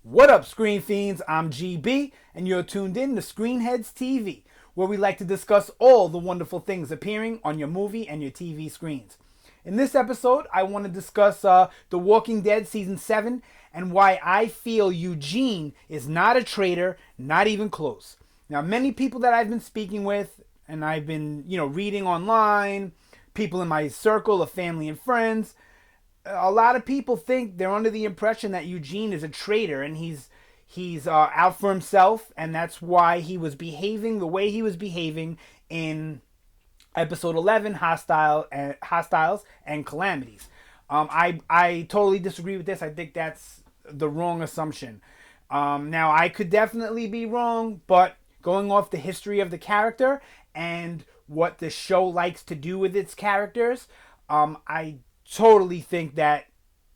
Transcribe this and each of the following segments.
What up, Screen Fiends? I'm GB, and you're tuned in to Headz TV, where we like to discuss all the wonderful things appearing on your movie and your TV screens. In this episode, I want to discuss The Walking Dead Season 7 and why I feel Eugene is not a traitor, not even close. Now, many people that I've been speaking with, and I've been, reading online, people in my circle of family and friends, a lot of people think they're under the impression that Eugene is a traitor and he's out for himself, and that's why he was behaving the way he was behaving in episode 11, Hostiles and Calamities. I totally disagree with this. I think that's the wrong assumption. Now, I could definitely be wrong, but going off the history of the character and what the show likes to do with its characters, I totally think that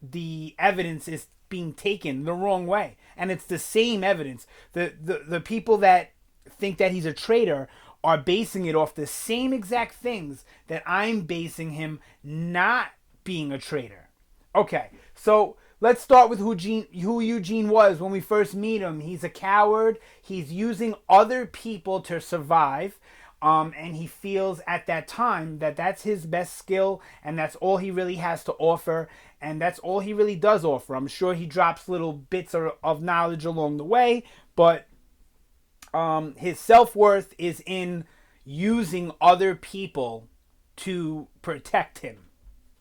the evidence is being taken the wrong way, and it's the same evidence. The people that think that he's a traitor are basing it off the same exact things that I'm basing him not being a traitor. Okay, so let's start with who Eugene was when we first meet him. He's a coward. He's using other people to survive. And he feels at that time that that's his best skill, and that's all he really has to offer, and that's all he really does offer. I'm sure he drops little bits of knowledge along the way, but his self-worth is in using other people to protect him.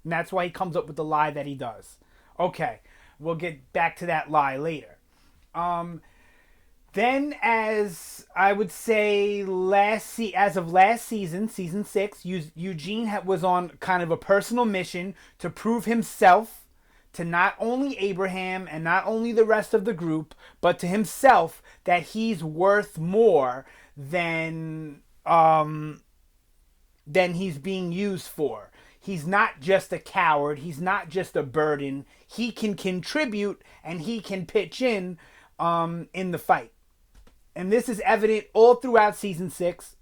And that's why he comes up with the lie that he does. Okay, we'll get back to that lie later. Then, as I would say, as of last season, season 6, Eugene was on kind of a personal mission to prove himself to not only Abraham and not only the rest of the group, but to himself that he's worth more than he's being used for. He's not just a coward. He's not just a burden. He can contribute and he can pitch in the fight. And this is evident all throughout season 6.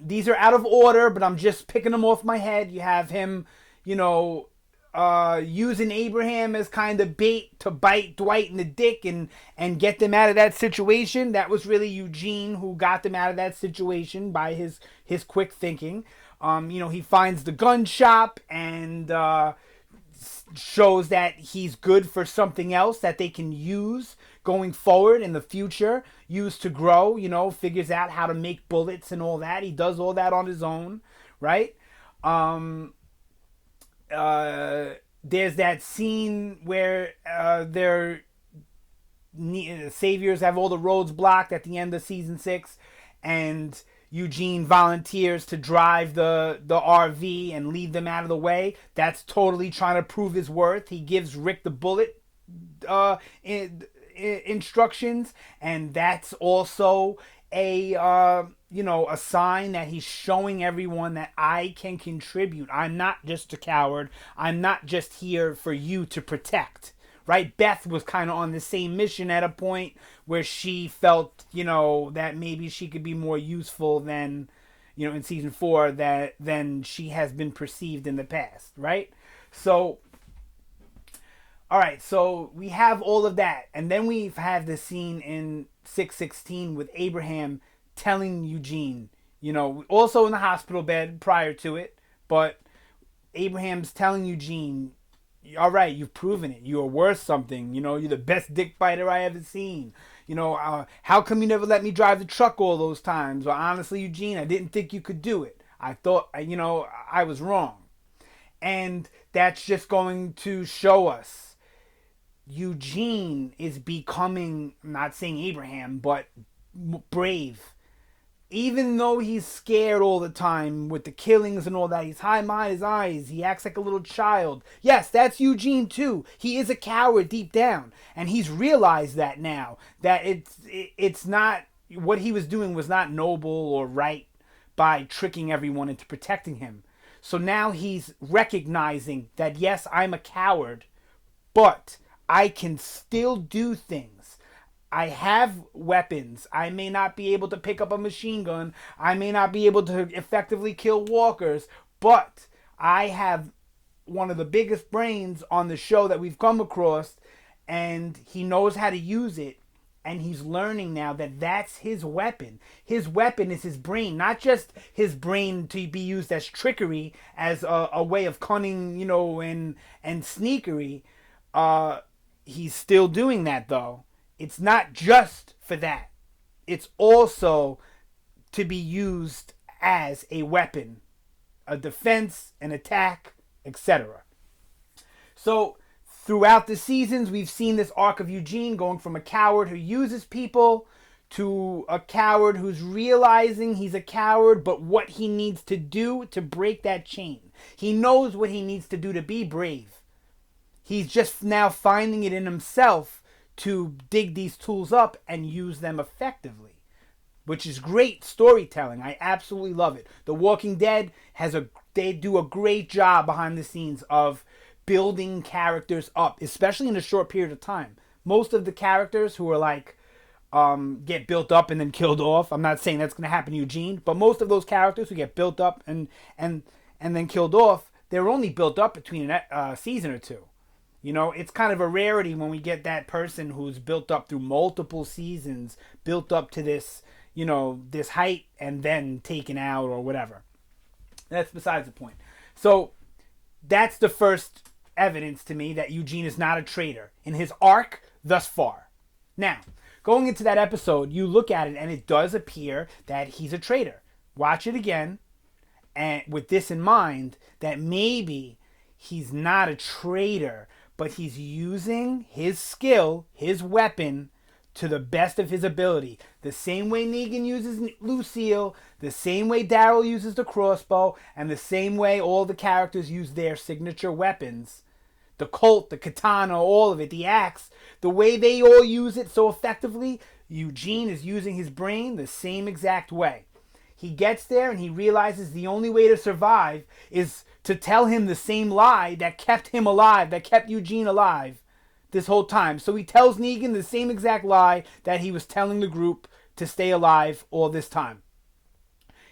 These are out of order, but I'm just picking them off my head. You have him, using Abraham as kind of bait to bite Dwight in the dick and get them out of that situation. That was really Eugene who got them out of that situation by his quick thinking. He finds the gun shop and shows that he's good for something else that they can use going forward in the future, use to grow, figures out how to make bullets and all that. He does all that on his own, right? There's that scene where their saviors have all the roads blocked at the end of season 6, and Eugene volunteers to drive the RV and lead them out of the way. That's totally trying to prove his worth. He gives Rick the bullet instructions, and that's also a sign that he's showing everyone that I can contribute. I'm not just a coward. I'm not just here for you to protect. Right? Beth was kind of on the same mission at a point where she felt, that maybe she could be more useful than, in season 4 than she has been perceived in the past, right? So, all right, so we have all of that. And then we've had the scene in 616 with Abraham telling Eugene, also in the hospital bed prior to it, but Abraham's telling Eugene, all right, you've proven it. You are worth something. You're the best dick biter I ever seen. How come you never let me drive the truck all those times? Well, honestly, Eugene, I didn't think you could do it. I thought, I was wrong. And that's just going to show us Eugene is becoming, I'm not saying Abraham, but brave. Even though he's scared all the time with the killings and all that, he's high behind his eyes. He acts like a little child. Yes, that's Eugene too. He is a coward deep down, and he's realized that now. That it's not what he was doing was not noble or right by tricking everyone into protecting him. So now he's recognizing that yes, I'm a coward, but I can still do things. I have weapons. I may not be able to pick up a machine gun. I may not be able to effectively kill walkers, but I have one of the biggest brains on the show that we've come across, and he knows how to use it, and he's learning now that that's his weapon. His weapon is his brain, not just his brain to be used as trickery, as a way of cunning, and sneakery. He's still doing that, though. It's not just for that. It's also to be used as a weapon, a defense, an attack, etc. So throughout the seasons, we've seen this arc of Eugene going from a coward who uses people to a coward who's realizing he's a coward, but what he needs to do to break that chain. He knows what he needs to do to be brave. He's just now finding it in himself to dig these tools up and use them effectively, which is great storytelling. I absolutely love it. The Walking Dead they do a great job behind the scenes of building characters up, especially in a short period of time. Most of the characters who are like get built up and then killed off. I'm not saying that's going to happen to Eugene, but most of those characters who get built up and then killed off, they're only built up between a season or two. It's kind of a rarity when we get that person who's built up through multiple seasons, built up to this, this height and then taken out or whatever. That's besides the point. So that's the first evidence to me that Eugene is not a traitor in his arc thus far. Now, going into that episode, you look at it and it does appear that he's a traitor. Watch it again, and with this in mind, that maybe he's not a traitor, but he's using his skill, his weapon, to the best of his ability. The same way Negan uses Lucille, the same way Daryl uses the crossbow, and the same way all the characters use their signature weapons. The Colt, the katana, all of it, the axe, the way they all use it so effectively, Eugene is using his brain the same exact way. He gets there and he realizes the only way to survive is to tell him the same lie that kept him alive, that kept Eugene alive this whole time. So he tells Negan the same exact lie that he was telling the group to stay alive all this time.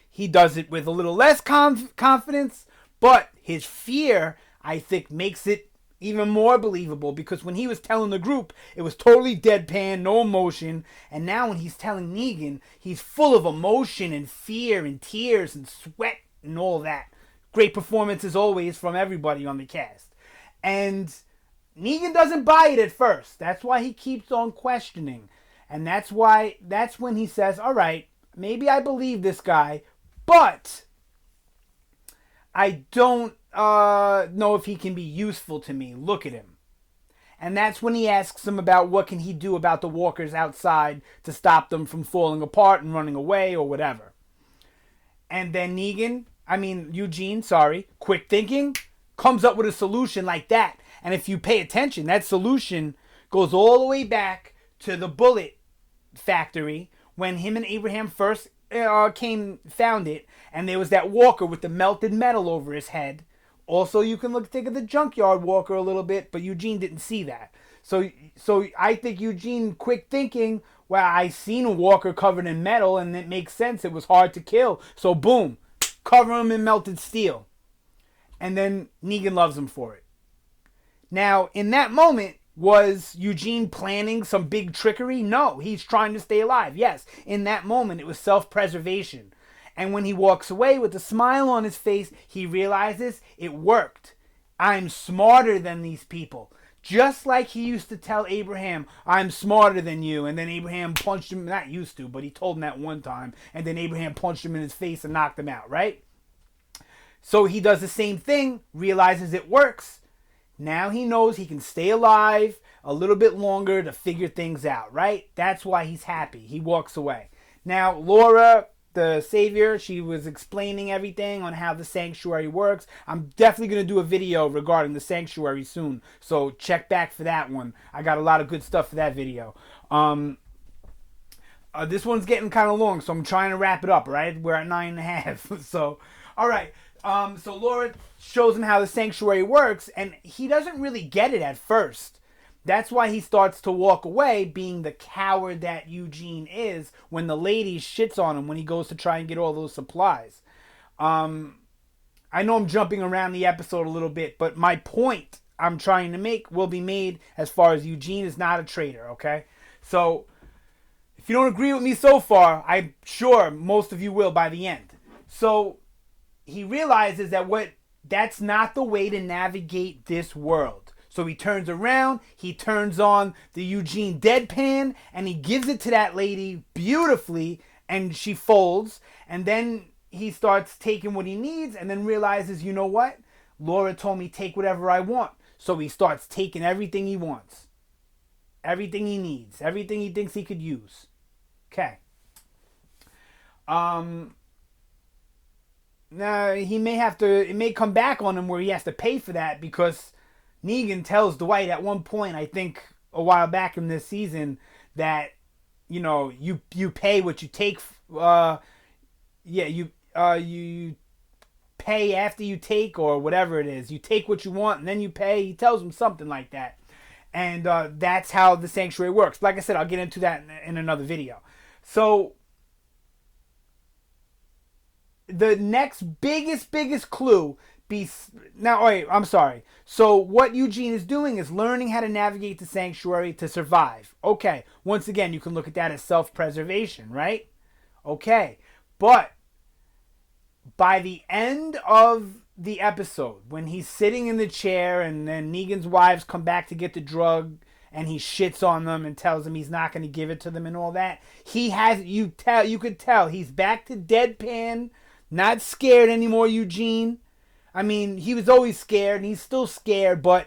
He does it with a little less confidence, but his fear, I think, makes it even more believable, because when he was telling the group, it was totally deadpan, no emotion, and now when he's telling Negan, he's full of emotion and fear and tears and sweat and all that. Great performance as always from everybody on the cast. And Negan doesn't buy it at first. That's why he keeps on questioning. And that's when he says, all right, maybe I believe this guy, but I don't know if he can be useful to me. Look at him. And that's when he asks him about what can he do about the walkers outside to stop them from falling apart and running away or whatever. And then Eugene, quick thinking, comes up with a solution like that. And if you pay attention, that solution goes all the way back to the bullet factory when him and Abraham first found it, and there was that walker with the melted metal over his head. Also, you can think of the junkyard walker a little bit, but Eugene didn't see that. So I think Eugene, quick thinking, well, I seen a walker covered in metal, and it makes sense. It was hard to kill. So boom, cover him in melted steel. And then Negan loves him for it. Now, in that moment, was Eugene planning some big trickery? No, he's trying to stay alive. Yes, in that moment, it was self-preservation. And when he walks away with a smile on his face, he realizes it worked. I'm smarter than these people. Just like he used to tell Abraham, I'm smarter than you. And then Abraham punched him, not used to, but he told him that one time. And then Abraham punched him in his face and knocked him out, right? So he does the same thing, realizes it works. Now he knows he can stay alive a little bit longer to figure things out, right? That's why he's happy. He walks away. Now, Laura, the savior, she was explaining everything on how the sanctuary works. I'm definitely going to do a video regarding the sanctuary soon, so check back for that one. I got a lot of good stuff for that video. This one's getting kind of long, so I'm trying to wrap it up, right? We're at 9.5. So, all right. So Laura shows him how the sanctuary works, and he doesn't really get it at first. That's why he starts to walk away, being the coward that Eugene is, when the lady shits on him when he goes to try and get all those supplies. I know I'm jumping around the episode a little bit, but my point I'm trying to make will be made as far as Eugene is not a traitor, okay? So, if you don't agree with me so far, I'm sure most of you will by the end. So, he realizes that that's not the way to navigate this world. So he turns around, he turns on the Eugene deadpan, and he gives it to that lady beautifully, and she folds, and then he starts taking what he needs, and then realizes, you know what? Laura told me take whatever I want. So he starts taking everything he wants. Everything he needs. Everything he thinks he could use. Okay. Now, it may come back on him where he has to pay for that, because Negan tells Dwight at one point, I think a while back in this season, that, you pay what you take, you pay after you take, or whatever it is. You take what you want and then you pay. He tells him something like that. And that's how the sanctuary works. Like I said, I'll get into that in another video. So, the next biggest clue I'm sorry. So what Eugene is doing is learning how to navigate the sanctuary to survive. Okay. Once again, you can look at that as self-preservation, right? Okay. But by the end of the episode, when he's sitting in the chair and then Negan's wives come back to get the drug and he shits on them and tells them he's not going to give it to them and all that, you could tell he's back to deadpan, not scared anymore, Eugene. I mean, he was always scared, and he's still scared, but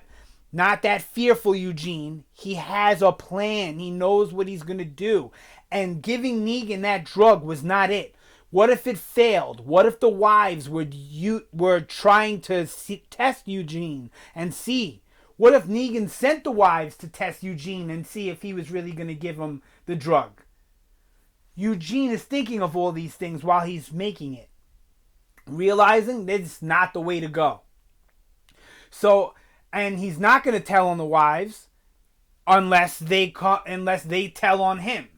not that fearful, Eugene. He has a plan. He knows what he's going to do. And giving Negan that drug was not it. What if it failed? What if the wives were trying to test Eugene and see? What if Negan sent the wives to test Eugene and see if he was really going to give him the drug? Eugene is thinking of all these things while he's making it, realizing that it's not the way to go. So, and he's not going to tell on the wives unless they tell on him.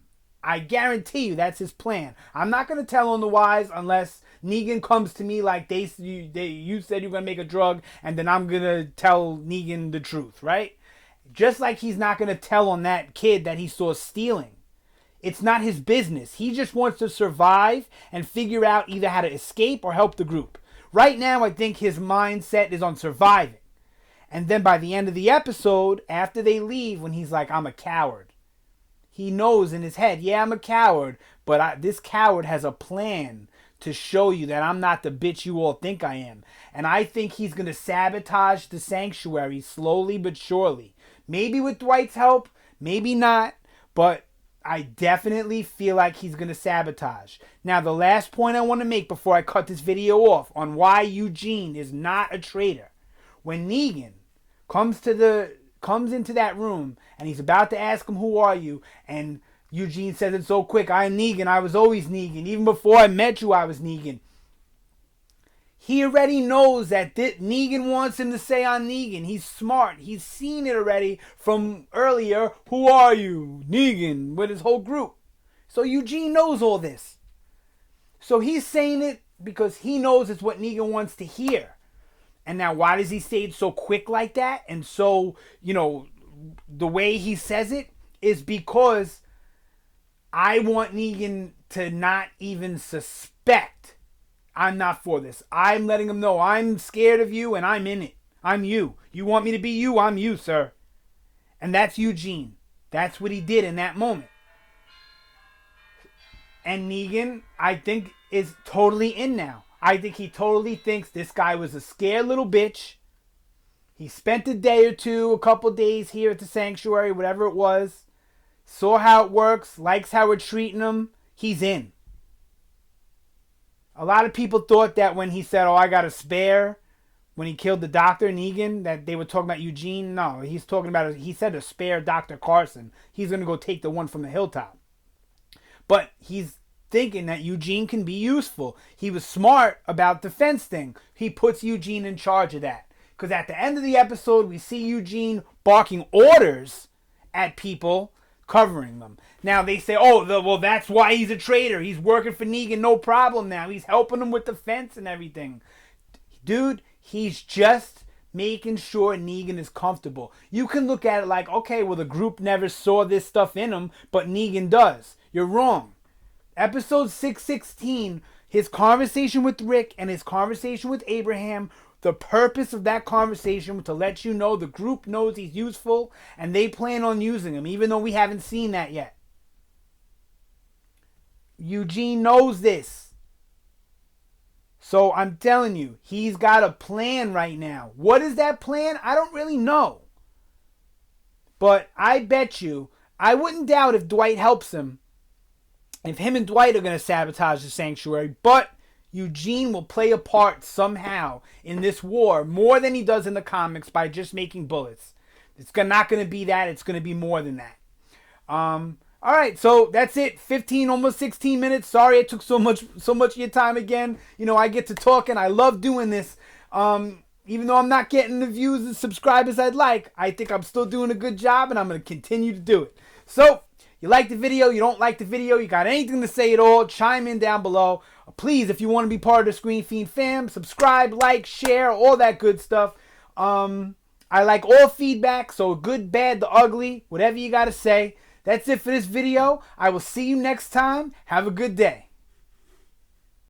I guarantee you that's his plan. I'm not going to tell on the wives unless Negan comes to me like you said you're going to make a drug, and then I'm going to tell Negan the truth, right? Just like he's not going to tell on that kid that he saw stealing. It's not his business. He just wants to survive and figure out either how to escape or help the group. Right now, I think his mindset is on surviving. And then by the end of the episode, after they leave, when he's like, I'm a coward, he knows in his head, yeah, I'm a coward, but this coward has a plan to show you that I'm not the bitch you all think I am. And I think he's going to sabotage the sanctuary slowly but surely. Maybe with Dwight's help, maybe not, but I definitely feel like he's going to sabotage. Now, the last point I want to make before I cut this video off on why Eugene is not a traitor. When Negan comes into that room and he's about to ask him, who are you? And Eugene says it so quick, I'm Negan, I was always Negan. Even before I met you, I was Negan. He already knows that Negan wants him to say I'm Negan. He's smart. He's seen it already from earlier. Who are you? Negan, with his whole group. So Eugene knows all this. So he's saying it because he knows it's what Negan wants to hear. And now why does he say it so quick like that? And so, the way he says it is because I want Negan to not even suspect I'm not for this. I'm letting him know I'm scared of you and I'm in it. I'm you. You want me to be you? I'm you, sir. And that's Eugene. That's what he did in that moment. And Negan, I think, is totally in now. I think he totally thinks this guy was a scared little bitch. He spent a day or two, a couple days here at the sanctuary, whatever it was. Saw how it works, likes how we're treating him. He's in. A lot of people thought that when he said, I got a spare, when he killed the doctor, Negan, that they were talking about Eugene. No, he said a spare Dr. Carson. He's going to go take the one from the hilltop. But he's thinking that Eugene can be useful. He was smart about the fence thing. He puts Eugene in charge of that. Because at the end of the episode, we see Eugene barking orders at people, covering them. Now they say, well, that's why he's a traitor. He's working for Negan, no problem now. He's helping him with the fence and everything. Dude, he's just making sure Negan is comfortable. You can look at it like, okay, well, the group never saw this stuff in him, but Negan does. You're wrong. Episode 616, his conversation with Rick and his conversation with Abraham, the purpose of that conversation was to let you know the group knows he's useful and they plan on using him, even though we haven't seen that yet. Eugene knows this. So I'm telling you, he's got a plan right now. What is that plan? I don't really know. But I bet you, I wouldn't doubt if Dwight helps him, if him and Dwight are going to sabotage the sanctuary, but Eugene will play a part somehow in this war more than he does in the comics by just making bullets. It's not going to be that. It's going to be more than that. All right, so that's it. 15, almost 16 minutes. Sorry it took so much of your time again. You know, I get to talk and I love doing this. Even though I'm not getting the views and subscribers I'd like, I think I'm still doing a good job and I'm going to continue to do it. So, you like the video, you don't like the video, you got anything to say at all, chime in down below. Please, if you want to be part of the Screen Fiend fam, subscribe, like, share, all that good stuff. I like all feedback, so good, bad, the ugly, whatever you got to say. That's it for this video. I will see you next time. Have a good day.